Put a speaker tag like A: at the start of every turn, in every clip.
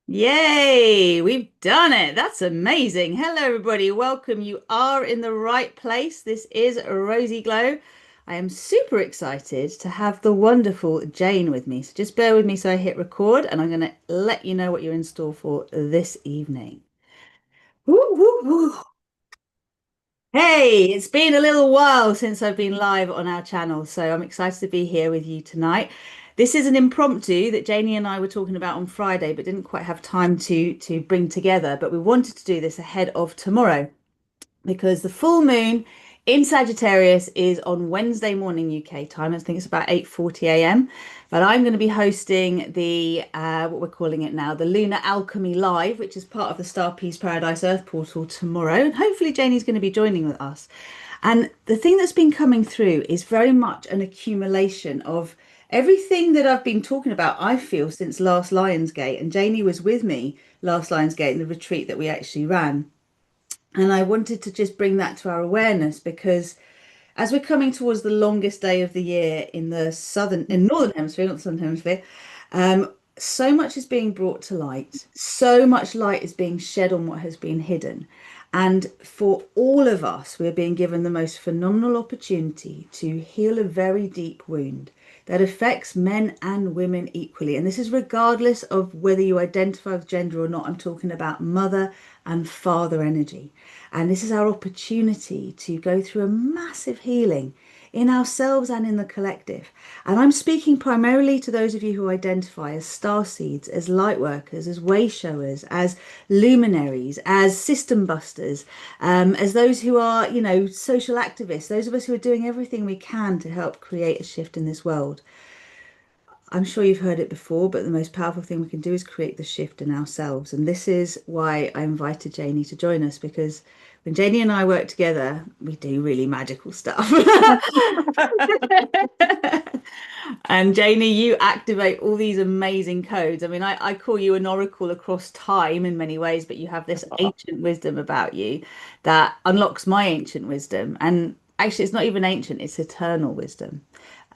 A: Yay, we've done it. That's amazing. Hello, everybody. Welcome. You are in the right place. This is RozyGlow. I am super excited to have the wonderful Jane with me. So just bear with me so I hit record and I'm going to let you know what you're in store for this evening. Woo, woo, woo. Hey, it's been a little while since I've been live on our channel, so I'm excited to be here with you tonight. This is an impromptu that Janie and I were talking about on Friday, but didn't quite have time to bring together. But we wanted to do this ahead of tomorrow because the full moon in Sagittarius is on Wednesday morning UK time. I think it's about 8:40 a.m. But I'm going to be hosting the what we're calling it now, the Lunar Alchemy Live, which is part of the Star Peace Paradise Earth portal tomorrow. And hopefully Janie's going to be joining with us. And the thing that's been coming through is very much an accumulation of everything that I've been talking about, I feel, since last Lionsgate. And Janie was with me last Lionsgate in the retreat that we actually ran. And I wanted to just bring that to our awareness because as we're coming towards the longest day of the year in the northern hemisphere, not the southern hemisphere, so much is being brought to light. So much light is being shed on what has been hidden. And for all of us, we're being given the most phenomenal opportunity to heal a very deep wound that affects men and women equally. And this is regardless of whether you identify with gender or not. I'm talking about mother and father energy. And this is our opportunity to go through a massive healing in ourselves and in the collective. And I'm speaking primarily to those of you who identify as star seeds, as light workers, as way showers, as luminaries, as system busters, as those who are, social activists, those of us who are doing everything we can to help create a shift in this world. I'm sure you've heard it before, but the most powerful thing we can do is create the shift in ourselves. And this is why I invited Janie to join us, because when Janie and I work together, we do really magical stuff. And Janie, you activate all these amazing codes. I mean, I call you an oracle across time in many ways, but you have this ancient wisdom about you that unlocks my ancient wisdom. And actually, it's not even ancient, it's eternal wisdom.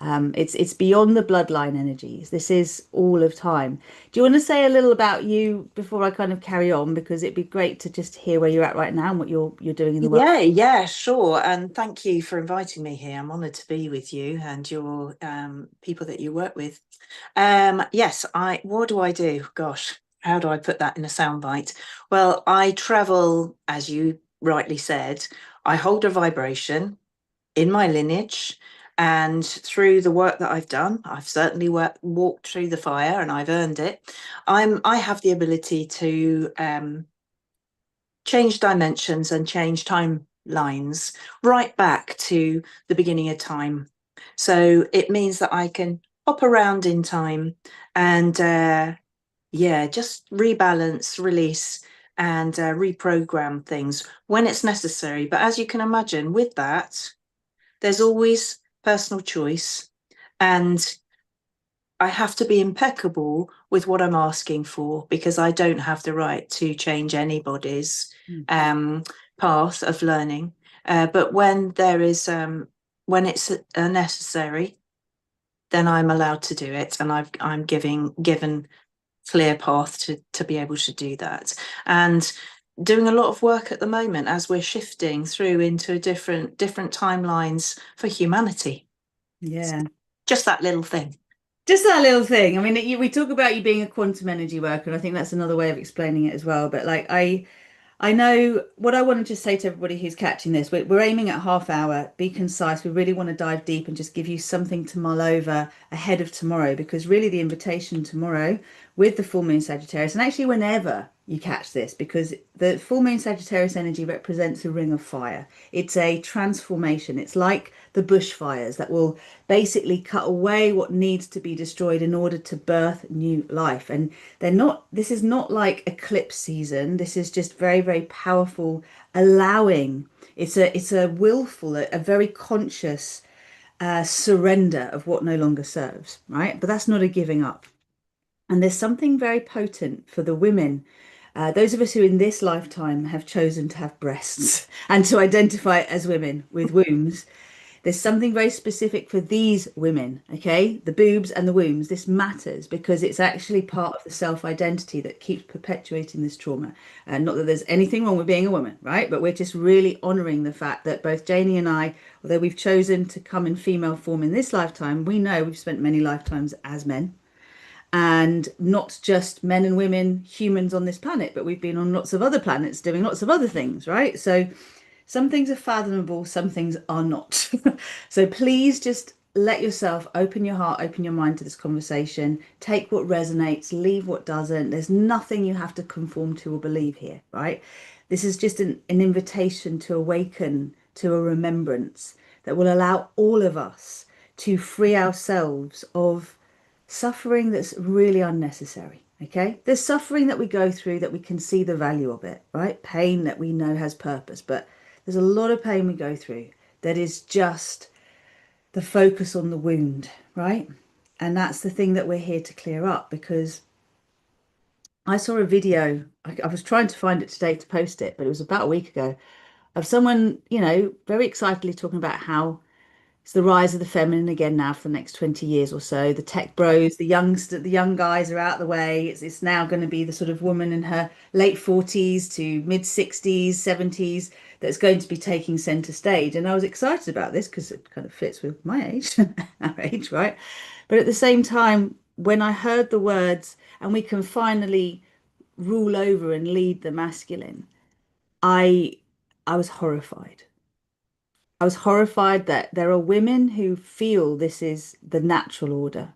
A: It's beyond the bloodline energies. This is all of time. Do you want to say a little about you before I kind of carry on? Because it'd be great to just hear where you're at right now and what you're doing in the world.
B: Yeah, sure. And thank you for inviting me here. I'm honoured to be with you and your people that you work with. Yes, what do I do? Gosh, how do I put that in a soundbite? Well, I travel, as you rightly said, I hold a vibration in my lineage. And through the work that I've done, I've certainly walked through the fire and I've earned it. I have the ability to change dimensions and change timelines right back to the beginning of time. So it means that I can hop around in time and just rebalance, release, and reprogram things when it's necessary. But as you can imagine, with that, there's always personal choice. And I have to be impeccable with what I'm asking for because I don't have the right to change anybody's
A: Mm.
B: um, path of learning. But when it's necessary, then I'm allowed to do it, and I'm given clear path to be able to do that. And doing a lot of work at the moment as we're shifting through into different timelines for humanity.
A: Yeah.
B: Just that little thing.
A: Just that little thing. I mean, we talk about you being a quantum energy worker, and I think that's another way of explaining it as well. But like, I know what I want to just say to everybody who's catching this. We're aiming at half hour. Be concise. We really want to dive deep and just give you something to mull over ahead of tomorrow, because really the invitation tomorrow with the full moon Sagittarius, and actually whenever you catch this, because the full moon Sagittarius energy represents a ring of fire. It's a transformation. It's like the bushfires that will basically cut away what needs to be destroyed in order to birth new life. And this is not like eclipse season. This is just very, very powerful, allowing. It's a willful, a very conscious surrender of what no longer serves, right? But that's not a giving up. And there's something very potent for the women, those of us who in this lifetime have chosen to have breasts and to identify as women with wombs. There's something very specific for these women, okay? The boobs and the wombs. This matters because it's actually part of the self-identity that keeps perpetuating this trauma. And not that there's anything wrong with being a woman, right? But we're just really honoring the fact that both Janie and I, although we've chosen to come in female form in this lifetime, we know we've spent many lifetimes as men. And not just men and women, humans on this planet, but we've been on lots of other planets doing lots of other things, right? So some things are fathomable, some things are not. So please just let yourself open your heart, open your mind to this conversation. Take what resonates, leave what doesn't. There's nothing you have to conform to or believe here, right? This is just an invitation to awaken to a remembrance that will allow all of us to free ourselves of suffering that's really unnecessary. Okay, there's suffering that we go through that we can see the value of it, right? Pain that we know has purpose, but there's a lot of pain we go through that is just the focus on the wound, right? And that's the thing that we're here to clear up because I saw a video, I was trying to find it today to post it, but it was about a week ago, of someone, very excitedly talking about how it's the rise of the feminine again now for the next 20 years or so. The tech bros, the young guys are out the way. It's now going to be the sort of woman in her late 40s to mid 60s, 70s that's going to be taking center stage. And I was excited about this because it kind of fits with my age, our age, right? But at the same time, when I heard the words, and we can finally rule over and lead the masculine, I I was horrified. I was horrified that there are women who feel this is the natural order,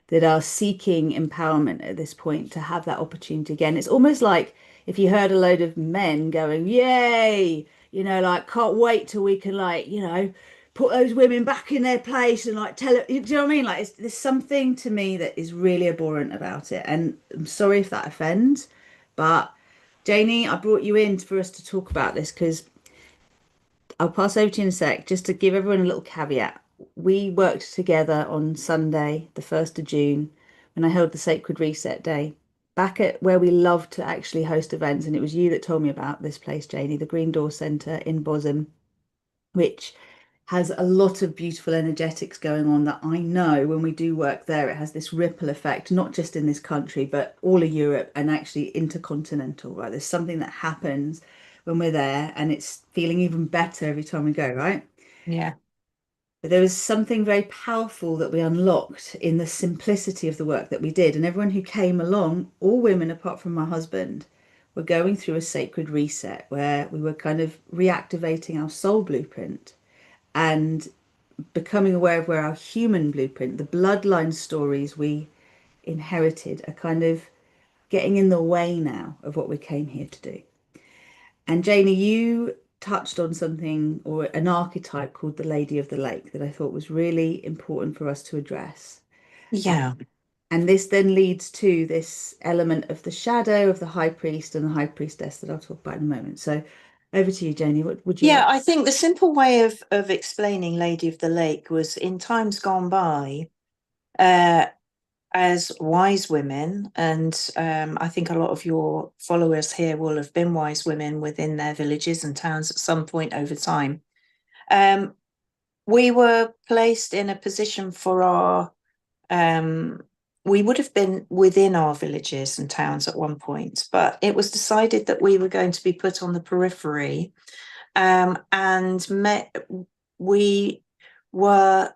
A: that are seeking empowerment at this point to have that opportunity again. It's almost like if you heard a load of men going, "Yay!" like can't wait till we can put those women back in their place and like tell it. Do you know what I mean? Like there's something to me that is really abhorrent about it. And I'm sorry if that offends, but Janie, I brought you in for us to talk about this because I'll pass over to you in a sec, just to give everyone a little caveat. We worked together on Sunday, the 1st of June, when I held the Sacred Reset Day, back at where we love to actually host events. And it was you that told me about this place, Janie, the Green Door Centre in Bosham, which has a lot of beautiful energetics going on that I know when we do work there, it has this ripple effect, not just in this country, but all of Europe and actually intercontinental, right? There's something that happens when we're there and it's feeling even better every time we go, right?
B: Yeah.
A: But there was something very powerful that we unlocked in the simplicity of the work that we did. And everyone who came along, all women apart from my husband, were going through a sacred reset where we were kind of reactivating our soul blueprint and becoming aware of where our human blueprint, the bloodline stories we inherited, are kind of getting in the way now of what we came here to do. And Janie, you touched on something or an archetype called the Lady of the Lake that I thought was really important for us to address.
B: Yeah.
A: And this then leads to this element of the shadow of the high priest and the high priestess that I'll talk about in a moment. So over to you, Janie. What would you
B: Yeah,
A: like?
B: I think the simple way of explaining Lady of the Lake was in times gone by, as wise women, and I think a lot of your followers here will have been wise women within their villages and towns at some point over time. We were placed in a position for we would have been within our villages and towns at one point, but it was decided that we were going to be put on the periphery, and we were,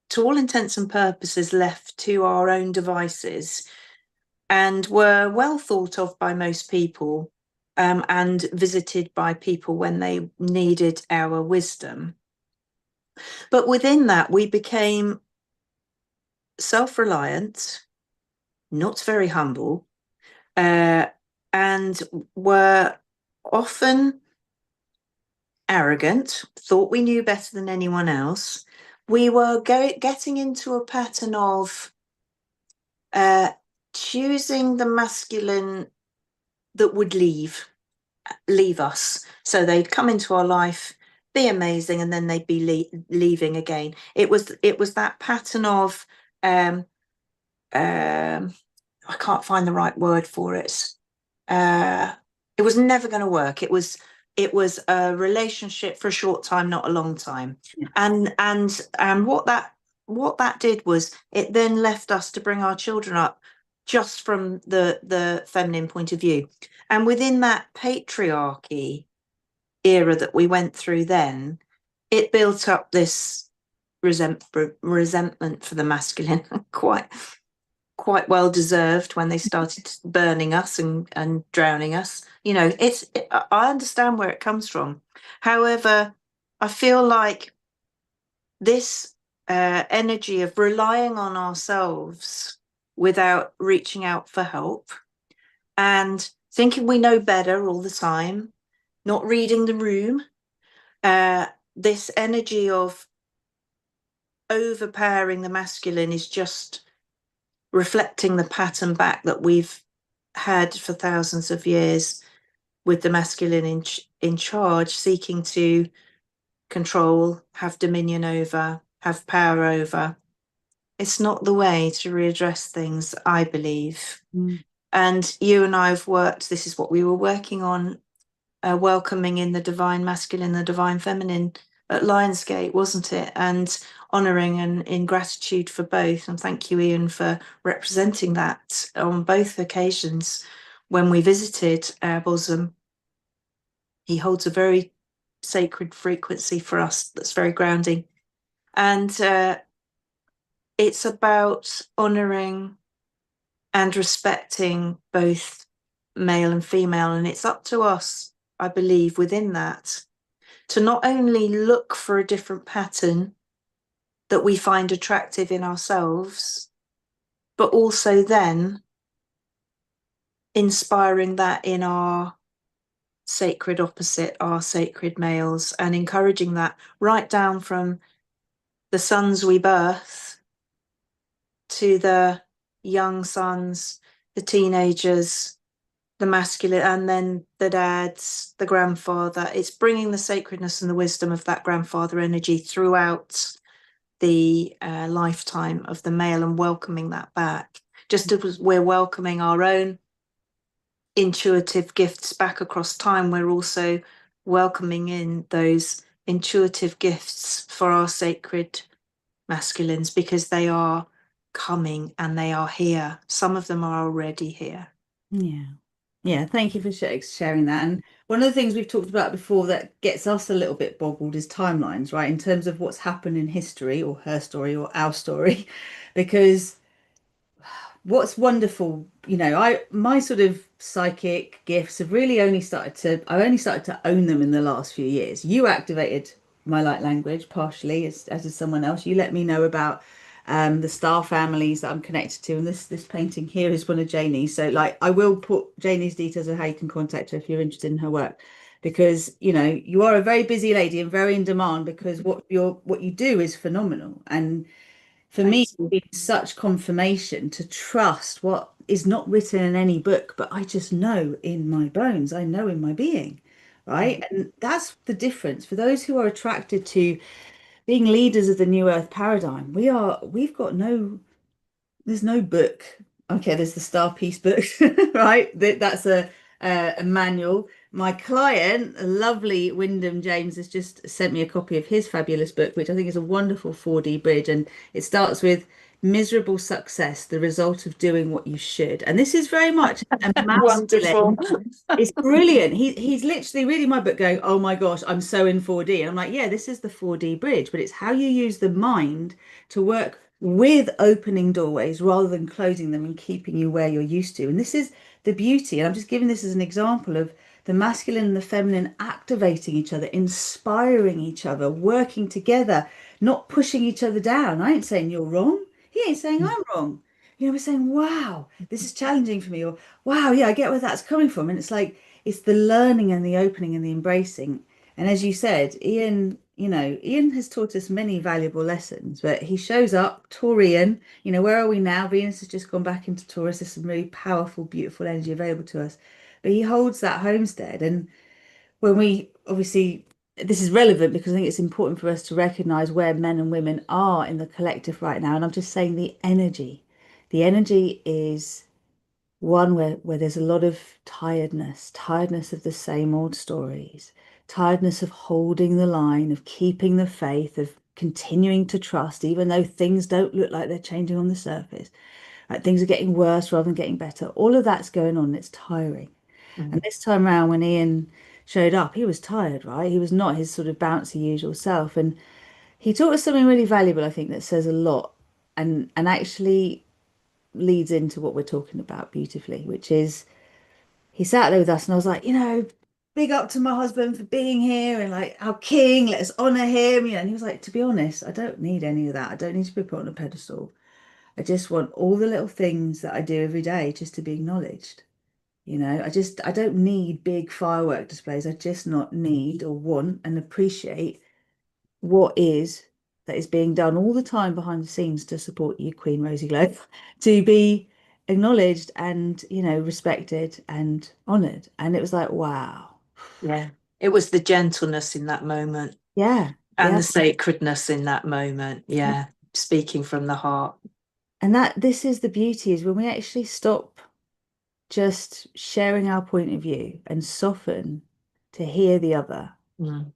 B: to all intents and purposes, left to our own devices and were well thought of by most people, and visited by people when they needed our wisdom. But within that, we became self-reliant, not very humble, and were often arrogant, thought we knew better than anyone else. We were getting into a pattern of choosing the masculine that would leave us. So they'd come into our life, be amazing, and then they'd be leaving again. It was that pattern of I can't find the right word for it. It was never going to work. It was it was a relationship for a short time, not a long time.
A: Yeah.
B: And what that did was it then left us to bring our children up just from the feminine point of view. And within that patriarchy era that we went through then, it built up this resentment for the masculine, quite well deserved when they started burning us and drowning us. You know, I understand where it comes from. However, I feel like this energy of relying on ourselves without reaching out for help and thinking we know better all the time, not reading the room, this energy of overpowering the masculine is just reflecting the pattern back that we've had for thousands of years with the masculine in charge, seeking to control, have dominion over, have power over. It's not the way to readdress things, I believe.
A: Mm.
B: And you and I have worked, this is what we were working on, welcoming in the divine masculine, the divine feminine at Lionsgate, wasn't it? And honouring and in gratitude for both. And thank you, Ian, for representing that on both occasions when we visited our bosom. He holds a very sacred frequency for us that's very grounding. And it's about honouring and respecting both male and female. And it's up to us, I believe, within that, to not only look for a different pattern that we find attractive in ourselves, but also then inspiring that in our sacred opposite, our sacred males, and encouraging that right down from the sons we birth to the young sons, the teenagers, the masculine, and then the dads, the grandfather. It's bringing the sacredness and the wisdom of that grandfather energy throughout the lifetime of the male and welcoming that back. Just as we're welcoming our own intuitive gifts back across time, we're also welcoming in those intuitive gifts for our sacred masculines, because they are coming and they are here. Some of them are already here.
A: Yeah. Yeah, thank you for sharing that. And one of the things we've talked about before that gets us a little bit boggled is timelines, right? In terms of what's happened in history or her story or our story. Because what's wonderful, my sort of psychic gifts have really I've only started to own them in the last few years. You activated my light language partially, as is someone else. You let me know about the star families that I'm connected to, and this painting here is one of Janie's. So, like, I will put Janie's details of how you can contact her if you're interested in her work, because you are a very busy lady and very in demand, because what you do is phenomenal. And for me, it's been such confirmation to trust what is not written in any book, but I just know in my bones, I know in my being, right? And that's the difference. For those who are attracted to being leaders of the New Earth paradigm, we've got there's no book. Okay, there's the Star Peace book, right? That's a manual. My client, lovely Wyndham James, has just sent me a copy of his fabulous book, which I think is a wonderful 4D bridge. And it starts with miserable success, the result of doing what you should. And this is very much a
B: Wonderful.
A: masculine. It's brilliant. He's literally reading my book going, oh my gosh, I'm so in 4D. And I'm like, yeah, this is the 4D bridge, but it's how you use the mind to work with opening doorways rather than closing them and keeping you where you're used to. And this is the beauty. And I'm just giving this as an example of the masculine and the feminine activating each other, inspiring each other, working together, not pushing each other down. I ain't saying you're wrong. He ain't saying I'm wrong. We're saying, wow, this is challenging for me, or wow, yeah, I get where that's coming from. And it's like, it's the learning and the opening and the embracing. And as you said, Ian has taught us many valuable lessons, but he shows up, Taurian, where are we now? Venus has just gone back into Taurus. There's some really powerful, beautiful energy available to us. But he holds that homestead. And when we obviously, this is relevant because I think it's important for us to recognize where men and women are in the collective right now. And I'm just saying the energy is One where there's a lot of tiredness of the same old stories, tiredness of holding the line, of keeping the faith, of continuing to trust, even though things don't look like they're changing on the surface. Like things are getting worse rather than getting better. All of that's going on. It's tiring. And
B: Mm.
A: this time around, when Ian showed up, he was tired, right? He was not his sort of bouncy usual self. And he taught us something really valuable, I think, that says a lot and actually leads into what we're talking about beautifully, which is he sat there with us and I was like, big up to my husband for being here and like our king, let's honor him, and he was like, to be honest, I don't need any of that. I don't need to be put on a pedestal. I just want all the little things that I do every day just to be acknowledged. I don't need big firework displays. I just not need or want and appreciate what is that is being done all the time behind the scenes to support you, Queen RozyGlow, to be acknowledged and, respected and honored. And it was like, wow.
B: Yeah, it was the gentleness in that moment
A: Yeah,
B: and
A: yeah.
B: the sacredness in that moment. Yeah, speaking from the heart.
A: And that this is the beauty is when we actually stop just sharing our point of view and soften to hear the other.
B: Mm,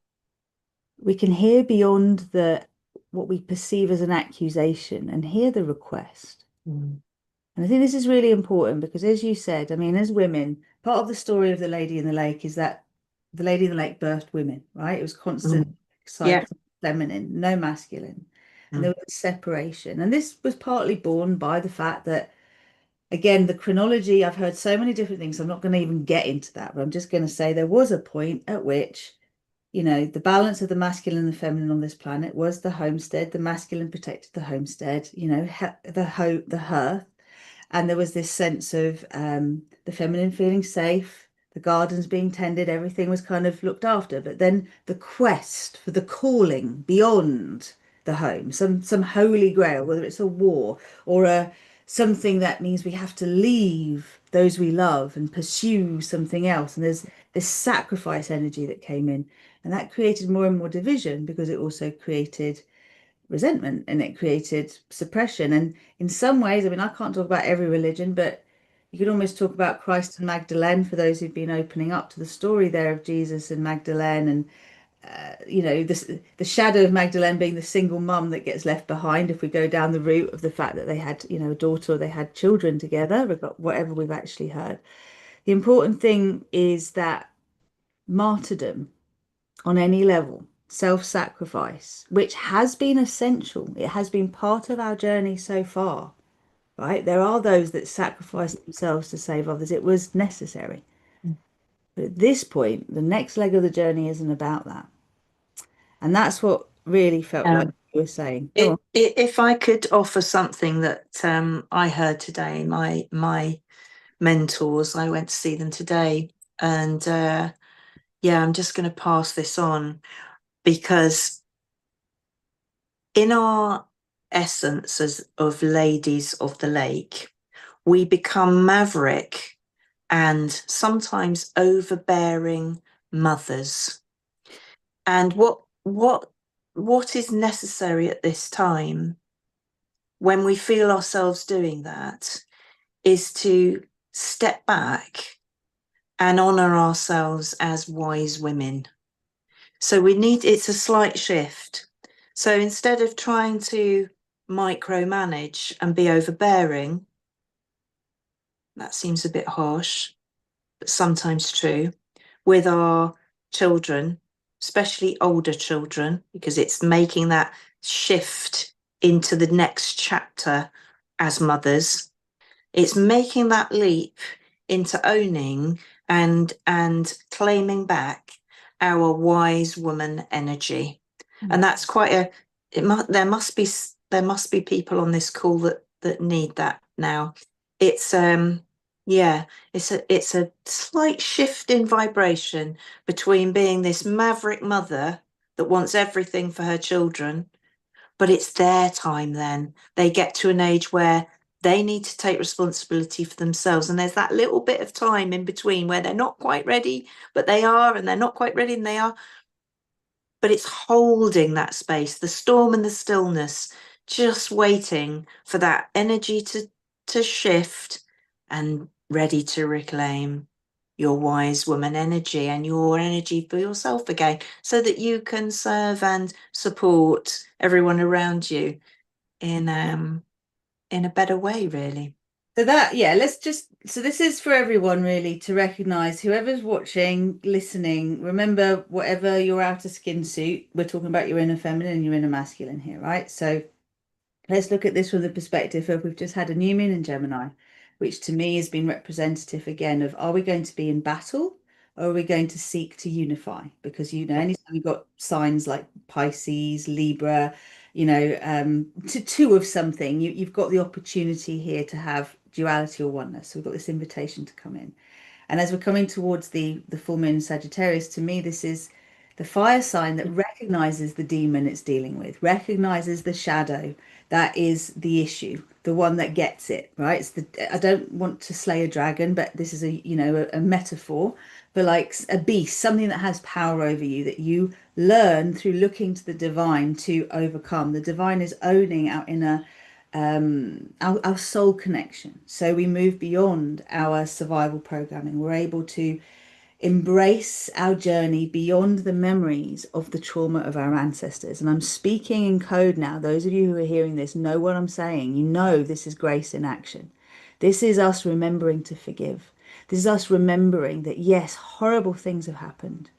A: We can hear beyond the what we perceive as an accusation and hear the request.
B: mm,
A: And I think this is really important because, as you said, I mean, as women, part of the story of the Lady in the Lake is that the Lady in the Lake birthed women, right? It was constant
B: mm. Yeah.
A: cycle, feminine, no masculine. And there
B: Mm,
A: was a separation. And this was partly born by the fact that, again, the chronology, I've heard so many different things. I'm not going to even get into that, but I'm just going to say there was a point at which the balance of the masculine and the feminine on this planet was the homestead. The masculine protected the homestead, the hearth. And there was this sense of the feminine feeling safe, the gardens being tended, everything was kind of looked after. But then the quest for the calling beyond the home, some holy grail, whether it's a war or a something that means we have to leave those we love and pursue something else. And there's this sacrifice energy that came in, and that created more and more division because it also created resentment and it created suppression. And in some ways, I mean, I can't talk about every religion, but you could almost talk about Christ and Magdalene for those who've been opening up to the story there of Jesus and Magdalene and the shadow of Magdalene being the single mum that gets left behind if we go down the route of the fact that they had, a daughter or they had children together, whatever we've actually heard. The important thing is that martyrdom on any level, self-sacrifice, which has been essential. It has been part of our journey so far, right? There are those that sacrifice themselves to save others. It was necessary.
B: mm.
A: But at this point, the next leg of the journey isn't about that. And that's what really felt like
B: Um,
A: you were saying. Go on.
B: if I could offer something that I heard today, my mentors, I went to see them today, and yeah, I'm just going to pass this on because in our essence as of ladies of the lake, we become maverick and sometimes overbearing mothers. And what is necessary at this time when we feel ourselves doing that is to step back and honor ourselves as wise women. So it's a slight shift. So instead of trying to micromanage and be overbearing, that seems a bit harsh, but sometimes true, with our children, especially older children, because it's making that shift into the next chapter as mothers. It's making that leap into owning and claiming back our wise woman energy. And that's quite a there must be people on this call that need that now. It's yeah, it's a slight shift in vibration between being this maverick mother that wants everything for her children, but it's their time then. They get to an age where they need to take responsibility for themselves. And there's that little bit of time in between where they're not quite ready, but they are, and they're not quite ready, and they are. But it's holding that space, the storm and the stillness, just waiting for that energy to shift and ready to reclaim your wise woman energy and your energy for yourself again, so that you can serve and support everyone around you in a better way, really.
A: So that, yeah, so this is for everyone really to recognize whoever's watching, listening, remember whatever your outer skin suit, we're talking about your inner feminine and your inner masculine here, right? So let's look at this from the perspective of we've just had a new moon in Gemini, which to me has been representative again of, are we going to be in battle or are we going to seek to unify? Because, anytime you've got signs like Pisces, Libra, to two of something, you've got the opportunity here to have duality or oneness. So we've got this invitation to come in. And as we're coming towards the full moon in Sagittarius, to me, this is the fire sign that recognizes the demon it's dealing with, recognizes the shadow that is the issue, the one that gets it, right? I don't want to slay a dragon, but this is a metaphor for like a beast, something that has power over you that you learn through looking to the divine to overcome. The divine is owning our inner our soul connection. So we move beyond our survival programming. We're able to embrace our journey beyond the memories of the trauma of our ancestors. And I'm speaking in code now. Those of you who are hearing this know what I'm saying. You know this is grace in action. This is us remembering to forgive. This is us remembering that, yes, horrible things have happened,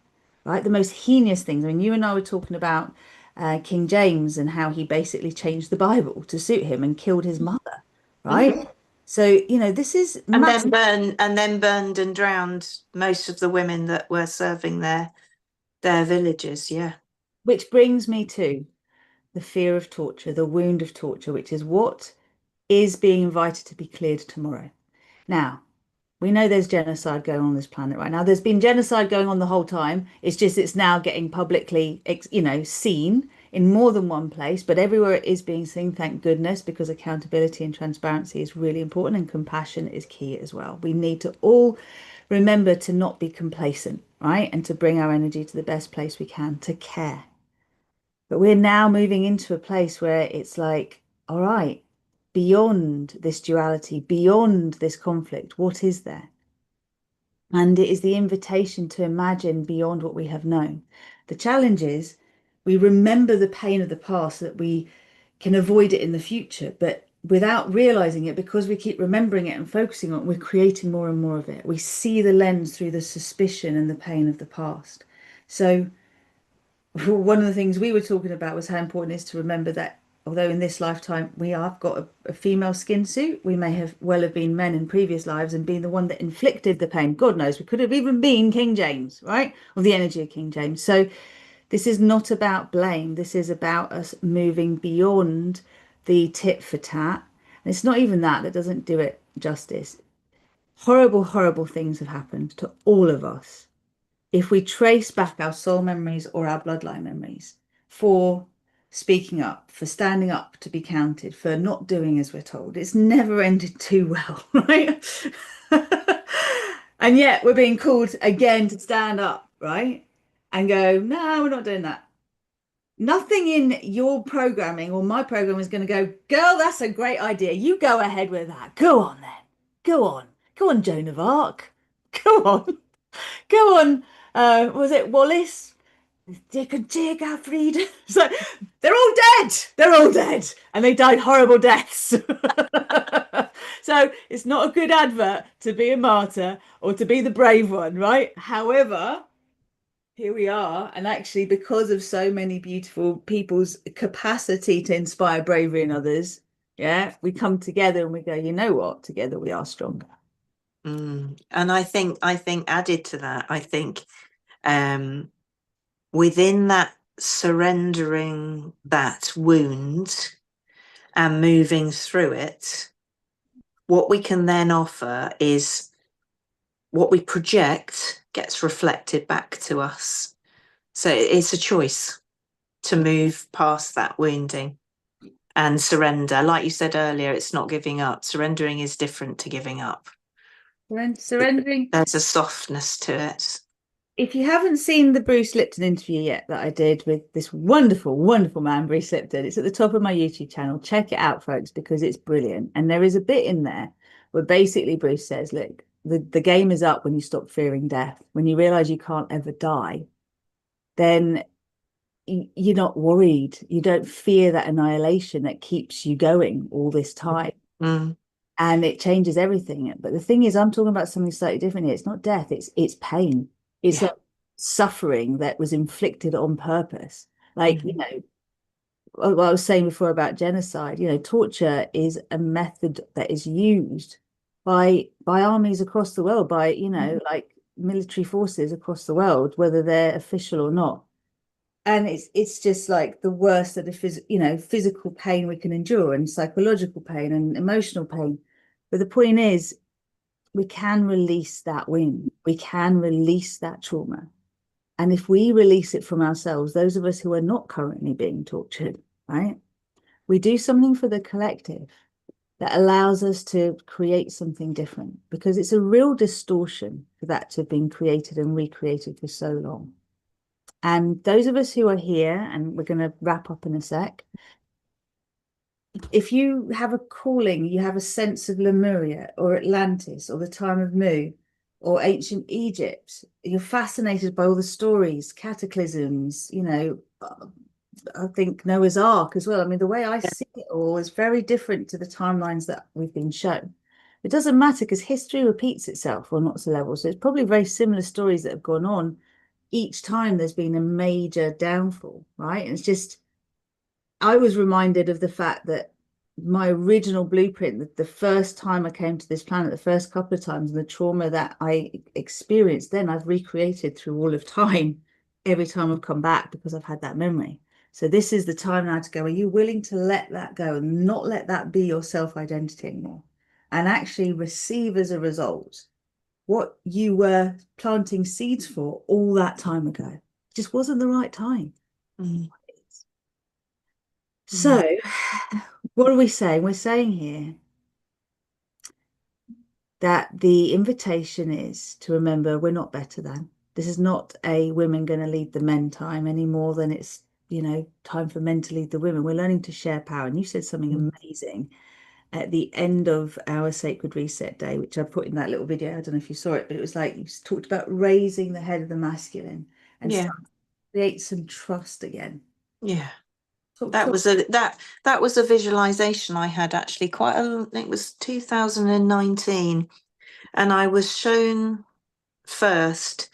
A: right? The most heinous things. I mean, you and I were talking about King James and how he basically changed the Bible to suit him and killed his mother, right?
B: Mhm.
A: So, this is
B: And
A: massive.
B: then burned and drowned most of the women that were serving their villages. Yeah.
A: Which brings me to the fear of torture, the wound of torture, which is what is being invited to be cleared tomorrow. Now, we know there's genocide going on this planet right now. There's been genocide going on the whole time. It's now getting publicly, seen in more than one place, but everywhere it is being seen, thank goodness, because accountability and transparency is really important and compassion is key as well. We need to all remember to not be complacent, right? And to bring our energy to the best place we can, to care. But we're now moving into a place where it's like, all right, beyond this duality, beyond this conflict, what is there? And it is the invitation to imagine beyond what we have known. The challenge is we remember the pain of the past so that we can avoid it in the future, but without realizing it, because we keep remembering it and focusing on it, we're creating more and more of it. We see the lens through the suspicion and the pain of the past. So one of the things we were talking about was how important it is to remember that although in this lifetime we have got a female skin suit, we may have well have been men in previous lives and been the one that inflicted the pain. God knows, we could have even been King James, right? Or the energy of King James. So this is not about blame. This is about us moving beyond the tit for tat. And it's not even that doesn't do it justice. Horrible, horrible things have happened to all of us if we trace back our soul memories or our bloodline memories for speaking up, for standing up to be counted, for not doing as we're told, it's never ended too well, right? And yet we're being called again to stand up, right? And go, no, we're not doing that. Nothing in your programming or my program is going to go, girl, that's a great idea. You go ahead with that. Go on then. Go on. Go on, Joan of Arc. Go on. Go on, was it Wallace? Dick and Jig, Alfred. So they're all dead. They're all dead. And they died horrible deaths. So it's not a good advert to be a martyr or to be the brave one, right? However, here we are. And actually, because of so many beautiful people's capacity to inspire bravery in others, yeah, we come together and we go, you know what? Together we are stronger.
B: And I think added to that, I think within that surrendering that wound and moving through it, what we can then offer is what we project gets reflected back to us. So it's a choice to move past that wounding and surrender. Like you said earlier, it's not giving up. Surrendering is different to giving up.
A: Surrendering.
B: There's a softness to it.
A: If you haven't seen the Bruce Lipton interview yet that I did with this wonderful, wonderful man, Bruce Lipton, it's at the top of my YouTube channel. Check it out, folks, because it's brilliant. And there is a bit in there But basically, Bruce says, look, the game is up when you stop fearing death. When you realize you can't ever die, then you're not worried. You don't fear that annihilation that keeps you going all this time.
B: Mm.
A: And it changes everything. But the thing is, I'm talking about something slightly different here. It's not death, it's pain. It's
B: Yeah.
A: like suffering that was inflicted on purpose. Like,
B: Mm.
A: what I was saying before about genocide, torture is a method that is used by armies across the world, by, like military forces across the world, whether they're official or not. And it's just like the worst of the physical pain we can endure, and psychological pain and emotional pain. But the point is, we can release that wound. We can release that trauma. And if we release it from ourselves, those of us who are not currently being tortured, right? We do something for the collective that allows us to create something different, because it's a real distortion for that to have been created and recreated for so long. And those of us who are here, and we're going to wrap up in a sec, if you have a calling, you have a sense of Lemuria or Atlantis or the time of Mu or ancient Egypt, you're fascinated by all the stories, cataclysms, I think Noah's Ark as well. I mean, the way I
B: Yeah.
A: see it all is very different to the timelines that we've been shown. It doesn't matter because history repeats itself on lots of levels. So it's probably very similar stories that have gone on each time there's been a major downfall, right? And it's just, I was reminded of the fact that my original blueprint, the first time I came to this planet, the first couple of times, and the trauma that I experienced then, I've recreated through all of time every time I've come back because I've had that memory. So this is the time now to go, are you willing to let that go and not let that be your self-identity anymore? And actually receive as a result what you were planting seeds for all that time ago. It just wasn't the right time.
B: Mm.
A: So,
B: Mm.
A: what are we saying? We're saying here that the invitation is to remember we're not better than. This is not a women going to lead the men time any more than it's, time for men to lead the women. We're learning to share power. And you said something amazing at the end of our Sacred Reset Day, which I put in that little video. I don't know if you saw it, but it was like you talked about raising the head of the masculine and
B: Yeah.
A: start to create some trust again.
B: Yeah.
A: Talk,
B: That
A: talk.
B: was a visualization I had actually it was 2019, and I was shown first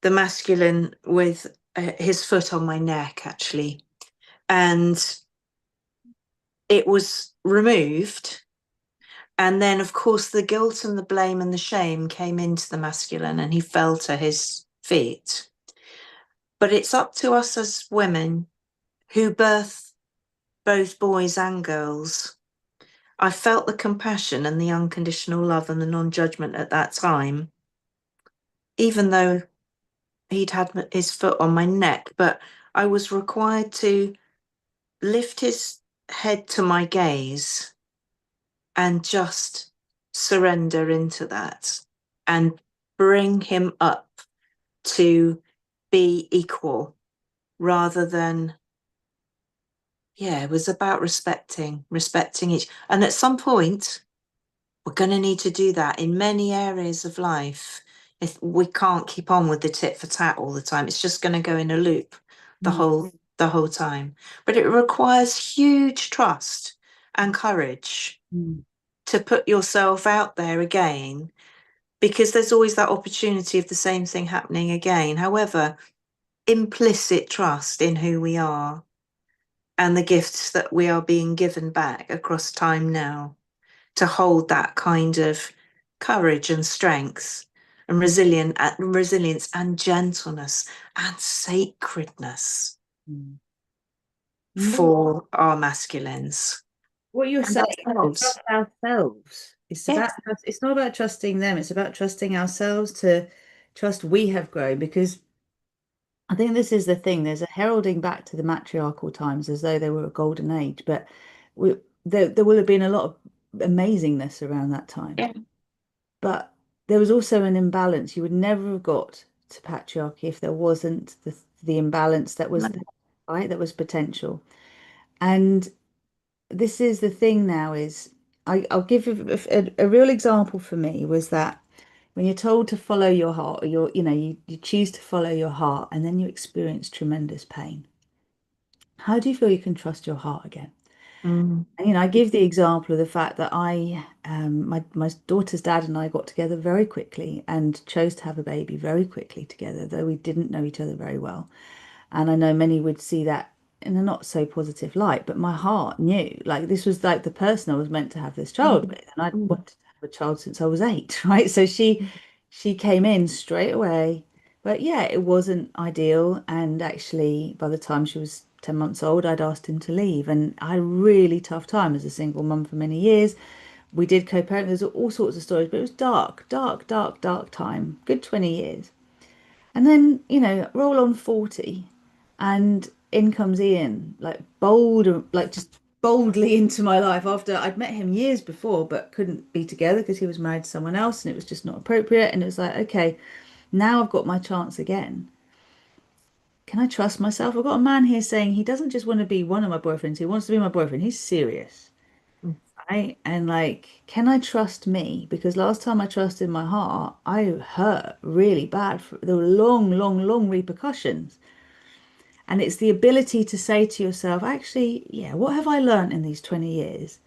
B: the masculine with his foot on my neck actually, and it was removed, and then of course the guilt and the blame and the shame came into the masculine and he fell to his feet. But it's up to us as women who birth both boys and girls. I felt the compassion and the unconditional love and the non-judgment at that time, even though he'd had his foot on my neck, but I was required to lift his head to my gaze and just surrender into that and bring him up to be equal rather than, yeah, it was about respecting each. And at some point, we're going to need to do that in many areas of life. If we can't keep on with the tit for tat all the time, it's just going to go in a loop the
A: Mm,
B: whole time. But it requires huge trust and courage
A: mm,
B: to put yourself out there again, because there's always that opportunity of the same thing happening again. However, implicit trust in who we are and the gifts that we are being given back across time now, to hold that kind of courage and strength and resilience and gentleness and sacredness
A: mm.
B: for our masculines
A: What you're
B: and
A: saying,
B: ourselves.
A: trust ourselves.
B: Yes.
A: It's not about trusting them, it's about trusting ourselves to trust we have grown. Because I think this is the thing, there's a heralding back to the matriarchal times as though they were a golden age, but there will have been a lot of amazingness around that time.
B: Yeah.
A: But there was also an imbalance. You would never have got to patriarchy if there wasn't the imbalance that was
B: No.
A: there, right? That was potential. And this is the thing now is I'll give you a real example for me was that when you're told to follow your heart, or you choose to follow your heart, and then you experience tremendous pain. How do you feel you can trust your heart again?
B: Mm,
A: And, I give the example of the fact that my daughter's dad and I got together very quickly and chose to have a baby very quickly together, though we didn't know each other very well. And I know many would see that in a not so positive light, but my heart knew, like, this was like the person I was meant to have this child
B: mm,
A: with, and I'd
B: mm,
A: wanted to have a child since I was 8, right? So she came in straight away, but yeah, it wasn't ideal. And actually, by the time she was 10 months old, I'd asked him to leave, and I had a really tough time as a single mum for many years. We did co-parent. There's all sorts of stories, but it was dark, dark, dark, dark time, good 20 years. And then, roll on 40 and in comes Ian, like bold, like just boldly into my life after I'd met him years before, but couldn't be together because he was married to someone else and it was just not appropriate. And it was like, okay, now I've got my chance again. Can I trust myself? I've got a man here saying he doesn't just want to be one of my boyfriends, he wants to be my boyfriend. He's serious.
B: mm.
A: Right? And like, can I trust me? Because last time I trusted my heart, I hurt really bad. There were long, long, long repercussions. And it's the ability to say to yourself, actually, yeah, what have I learned in these 20 years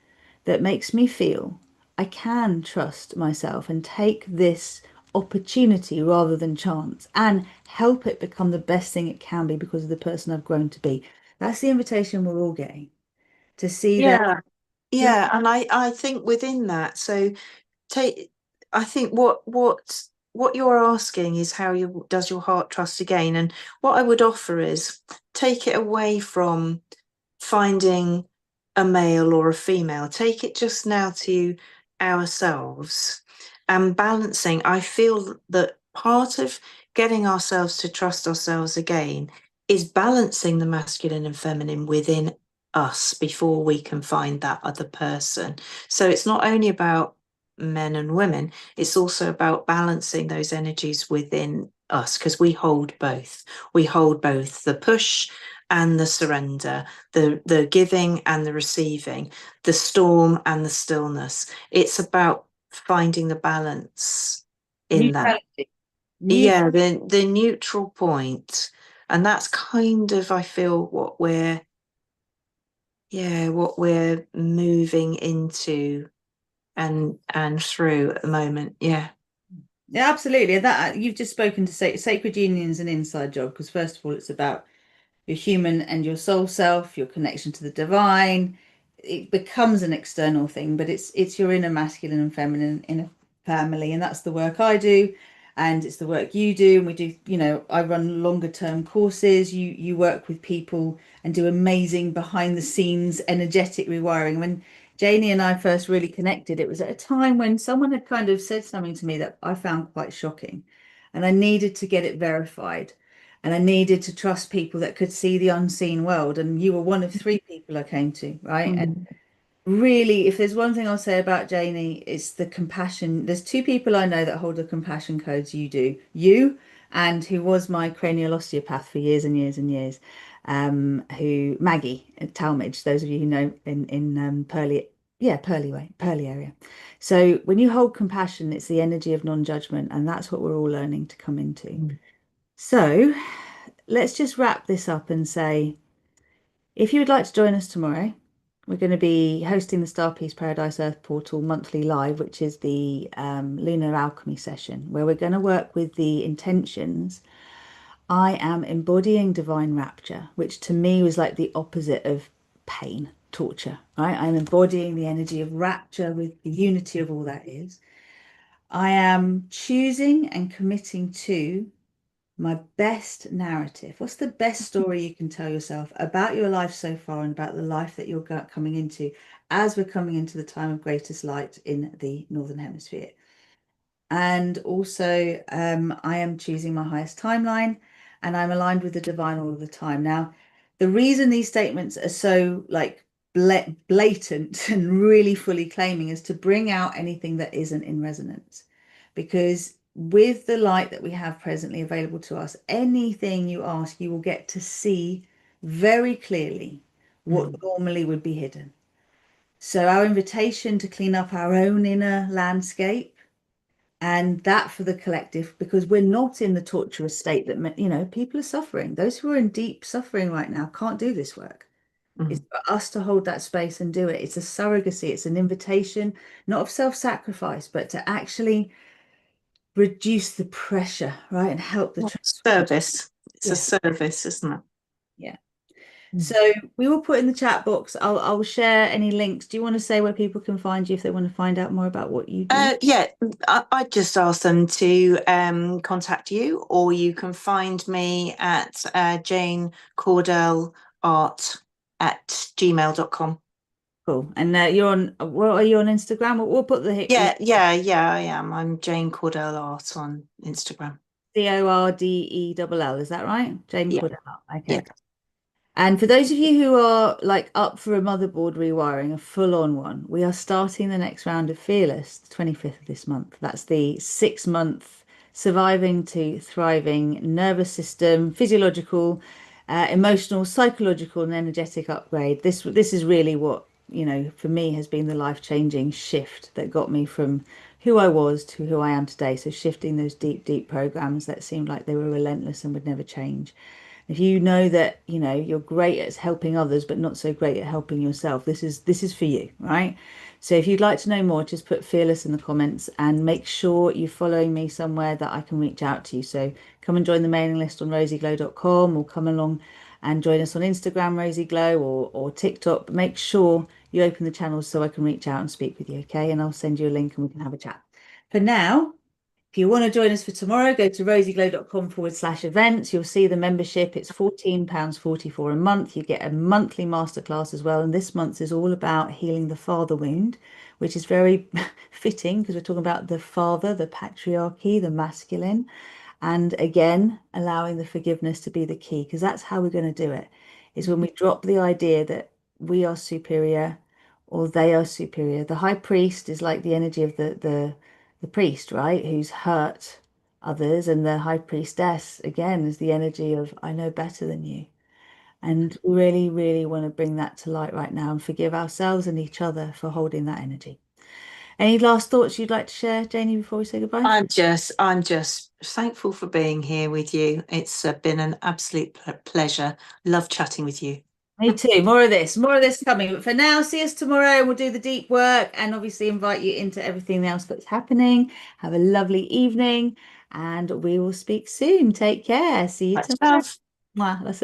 A: that makes me feel I can trust myself and take this opportunity rather than chance and help it become the best thing it can be because of the person I've grown to be. That's the invitation we're all getting to see that.
B: Yeah, yeah, and I think within that, so take I think what you're asking is how you does your heart trust again, and what I would offer is take it away from finding a male or a female, take it just now to ourselves and balancing. I feel that part of getting ourselves to trust ourselves again is balancing the masculine and feminine within us before we can find that other person. So it's not only about men and women, it's also about balancing those energies within us because we hold both. We hold both the push and the surrender, the giving and the receiving, the storm and the stillness. It's about finding the balance in that.
A: Neutrality.
B: Yeah, the neutral point. And that's kind of, I feel, what we're moving into and through at the moment. Yeah.
A: Yeah, absolutely. That you've just spoken to sacred union is an inside job because first of all, it's about your human and your soul self, your connection to the divine. It becomes an external thing, but it's your inner masculine and feminine in a family, and that's the work I do, and it's the work you do. And we do, I run longer term courses. You work with people and do amazing behind the scenes energetic rewiring. When Janie and I first really connected, it was at a time when someone had kind of said something to me that I found quite shocking, and I needed to get it verified. And I needed to trust people that could see the unseen world. And you were one of three people I came to, right? And
B: Mm,
A: really, if there's one thing I'll say about Janie, it's the compassion. There's two people I know that hold the compassion codes you do. You and who was my cranial osteopath for years and years and years, who Maggie at Talmage, those of you who know in Pearly, yeah, Pearly way, Pearly area. So when you hold compassion, it's the energy of non-judgment, and that's what we're all learning to come into.
B: mm,
A: So let's just wrap this up and say, if you would like to join us tomorrow, we're going to be hosting the Star Peace Paradise Earth Portal monthly live, which is the lunar alchemy session, where we're going to work with the intentions. I am embodying divine rapture, which to me was like the opposite of pain, torture, right? I'm embodying the energy of rapture with the unity of all that is. I am choosing and committing to my best narrative. What's the best story you can tell yourself about your life so far and about the life that you're coming into as we're coming into the time of greatest light in the Northern Hemisphere? And also, I am choosing my highest timeline and I'm aligned with the divine all of the time. Now, the reason these statements are so like blatant and really fully claiming is to bring out anything that isn't in resonance. Because with the light that we have presently available to us, anything you ask, you will get to see very clearly what
B: mm,
A: normally would be hidden. So our invitation to clean up our own inner landscape and that for the collective, because we're not in the torturous state that, people are suffering. Those who are in deep suffering right now can't do this work. It's
B: Mhm.
A: for us to hold that space and do it. It's a surrogacy. It's an invitation, not of self-sacrifice, but to actually reduce the pressure, right? And help the transformation.
B: Service. It's a
A: Yeah.
B: service, isn't it?
A: Yeah.
B: Mm.
A: So we will put in the chat box. I'll share any links. Do you want to say where people can find you if they want to find out more about what you do?
B: Yeah, I'd just ask them to contact you, or you can find me at janecordellart@gmail.com.
A: Cool. And you're on, what are you on Instagram? We'll put the
B: Yeah, I am. I'm Jane Cordell Art on Instagram.
A: Cordell. Is that right? Jane
B: Yeah,
A: Cordell.
B: yeah.
A: Okay. And for those of you who are like up for a motherboard rewiring, a full-on one, we are starting the next round of Fearless, the 25th of this month. That's the 6-month surviving to thriving nervous system, physiological, emotional, psychological, and energetic upgrade. This is really what, for me has been the life-changing shift that got me from who I was to who I am today. So shifting those deep, deep programs that seemed like they were relentless and would never change. If you know that, you're great at helping others, but not so great at helping yourself, this is for you, right? So if you'd like to know more, just put fearless in the comments and make sure you're following me somewhere that I can reach out to you. So come and join the mailing list on RozyGlow.com, or come along and join us on Instagram, RozyGlow, or TikTok. But make sure you open the channels so I can reach out and speak with you, okay? And I'll send you a link and we can have a chat. For now, if you want to join us for tomorrow, go to rozyglow.com/events. You'll see the membership. It's £14.44 a month. You get a monthly masterclass as well. And this month is all about healing the father wound, which is very fitting because we're talking about the father, the patriarchy, the masculine. And again, allowing the forgiveness to be the key, because that's how we're going to do it, is when we drop the idea that we are superior or they are superior. The high priest is like the energy of the priest, right? Who's hurt others. And the high priestess, again, is the energy of I know better than you. And we really, really want to bring that to light right now and forgive ourselves and each other for holding that energy. Any last thoughts you'd like to share, Janie, before we say goodbye?
B: I'm just thankful for being here with you. It's been an absolute pleasure. Love chatting with you.
A: Me too. More of this coming. But for now, see us tomorrow. We'll do the deep work and obviously invite you into everything else that's happening. Have a lovely evening and we will speak soon. Take care. See you
B: Much
A: tomorrow.
B: love.
A: Mwah. That's